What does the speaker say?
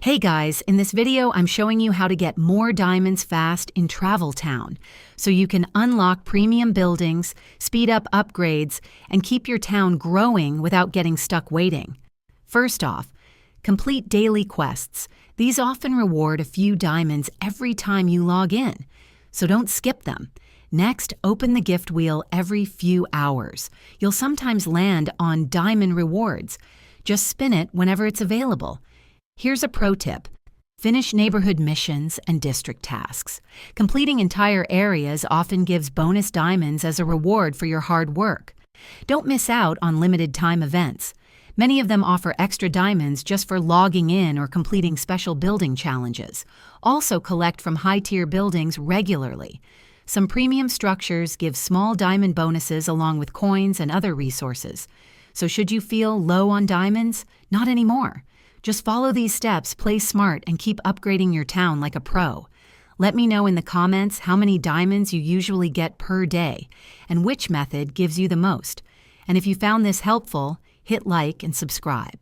Hey guys, in this video I'm showing you how to get more diamonds fast in Travel Town, so you can unlock premium buildings, speed up upgrades, and keep your town growing without getting stuck waiting. First off, complete daily quests. These often reward a few diamonds every time you log in, so don't skip them. Next, open the gift wheel every few hours. You'll sometimes land on diamond rewards. Just spin it whenever it's available. Here's a pro tip. Finish neighborhood missions and district tasks. Completing entire areas often gives bonus diamonds as a reward for your hard work. Don't miss out on limited time events. Many of them offer extra diamonds just for logging in or completing special building challenges. Also collect from high-tier buildings regularly. Some premium structures give small diamond bonuses along with coins and other resources. So should you feel low on diamonds? Not anymore. Just follow these steps, play smart, and keep upgrading your town like a pro. Let me know in the comments how many diamonds you usually get per day and which method gives you the most. And if you found this helpful, hit like and subscribe.